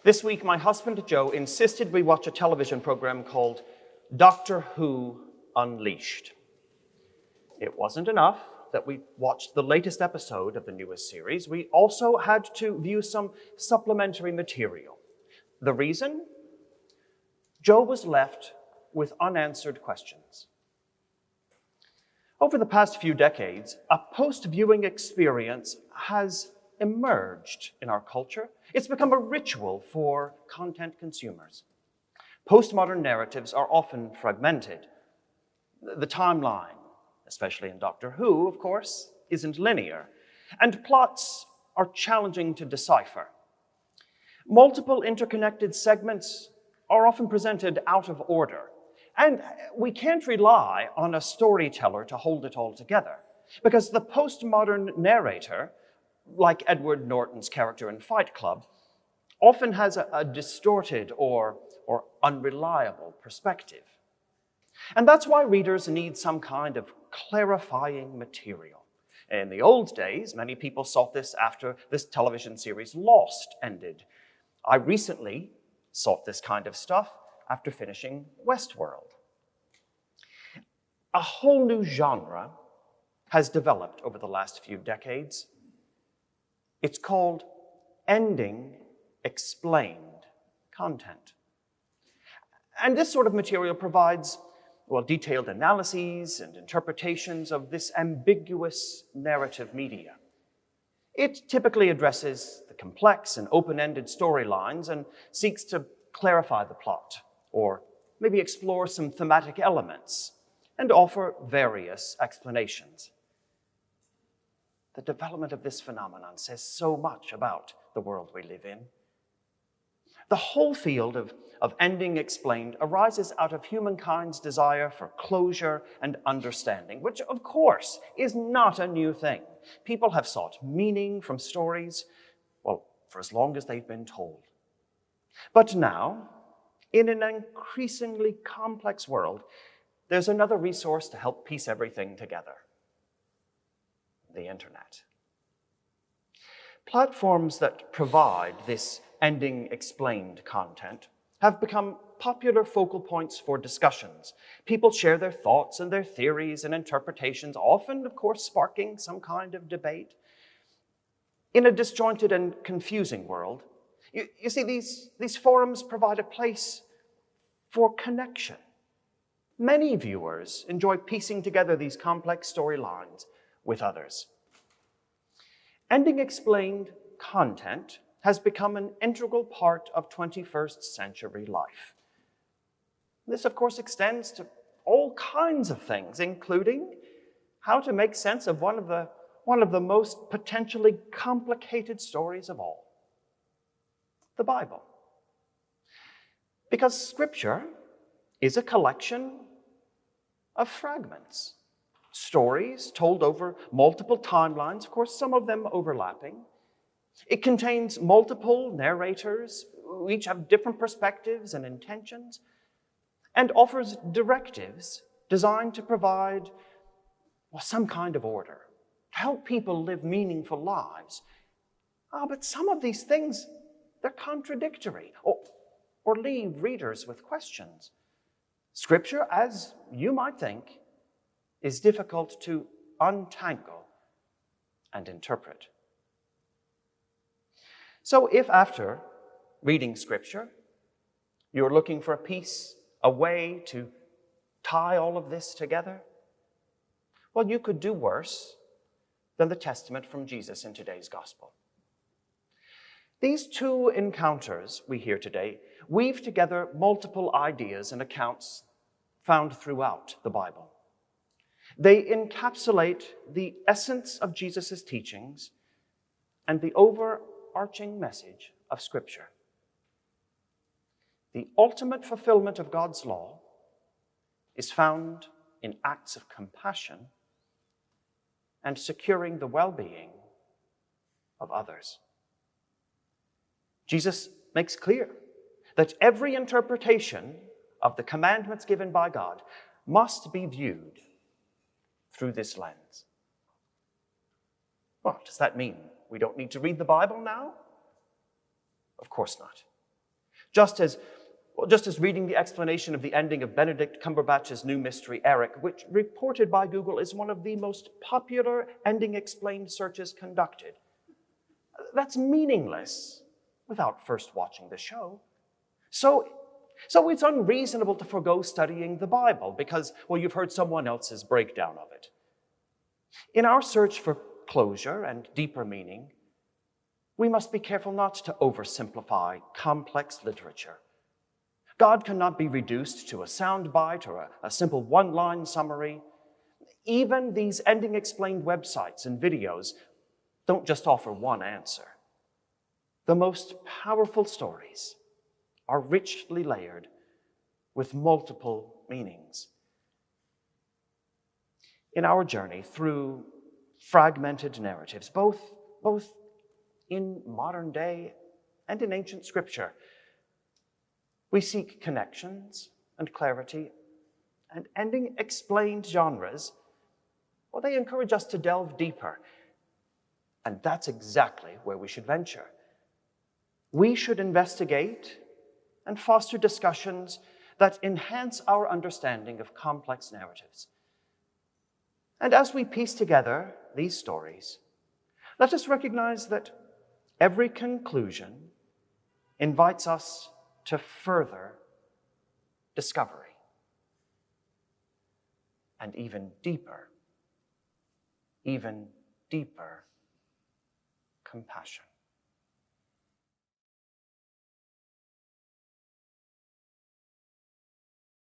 This week, my husband Joe insisted we watch a television program called Doctor Who Unleashed. It wasn't enough that we watched the latest episode of the newest series. We also had to view some supplementary material. The reason? Joe was left with unanswered questions. Over the past few decades, a post-viewing experience has emerged in our culture. It's become a ritual for content consumers. Postmodern narratives are often fragmented. The timeline, especially in Doctor Who, of course, isn't linear, and plots are challenging to decipher. Multiple interconnected segments are often presented out of order, and we can't rely on a storyteller to hold it all together, because the postmodern narrator, like Edward Norton's character in Fight Club, often has a distorted or unreliable perspective. And that's why readers need some kind of clarifying material. In the old days, many people sought this after this television series Lost ended. I recently sought this kind of stuff after finishing Westworld. A whole new genre has developed over the last few decades. It's called ending explained content. And this sort of material provides, detailed analyses and interpretations of this ambiguous narrative media. It typically addresses the complex and open-ended storylines and seeks to clarify the plot, or maybe explore some thematic elements and offer various explanations. The development of this phenomenon says so much about the world we live in. The whole field of ending explained arises out of humankind's desire for closure and understanding, which, of course, is not a new thing. People have sought meaning from stories, for as long as they've been told. But now, in an increasingly complex world, there's another resource to help piece everything together: the internet. Platforms that provide this ending explained content have become popular focal points for discussions. People share their thoughts and their theories and interpretations, often, of course, sparking some kind of debate. In a disjointed and confusing world, you see, these forums provide a place for connection. Many viewers enjoy piecing together these complex storylines with others. Ending explained content has become an integral part of 21st century life. This, of course, extends to all kinds of things, including how to make sense of one of the most potentially complicated stories of all: the Bible. Because Scripture is a collection of fragments, stories told over multiple timelines, of course, some of them overlapping. It contains multiple narrators who each have different perspectives and intentions, and offers directives designed to provide some kind of order, to help people live meaningful lives. But some of these things, they're contradictory or leave readers with questions. Scripture, as you might think, is difficult to untangle and interpret. So if after reading Scripture, you're looking for a piece, a way to tie all of this together, you could do worse than the testament from Jesus in today's gospel. These two encounters we hear today weave together multiple ideas and accounts found throughout the Bible. They encapsulate the essence of Jesus' teachings and the overarching message of Scripture. The ultimate fulfillment of God's law is found in acts of compassion and securing the well-being of others. Jesus makes clear that every interpretation of the commandments given by God must be viewed through this lens. Does that mean we don't need to read the Bible now? Of course not. Just as reading the explanation of the ending of Benedict Cumberbatch's new mystery, Eric, which reported by Google is one of the most popular ending explained searches conducted. That's meaningless without first watching the show. So it's unreasonable to forego studying the Bible because, well, you've heard someone else's breakdown of it. In our search for closure and deeper meaning, we must be careful not to oversimplify complex literature. God cannot be reduced to a soundbite or a simple one-line summary. Even these ending explained websites and videos don't just offer one answer. The most powerful stories are richly layered with multiple meanings. In our journey through fragmented narratives, both in modern day and in ancient scripture, we seek connections and clarity, and ending explained genres, well, they encourage us to delve deeper. And that's exactly where we should venture. We should investigate and foster discussions that enhance our understanding of complex narratives. And as we piece together these stories, let us recognize that every conclusion invites us to further discovery and even deeper compassion.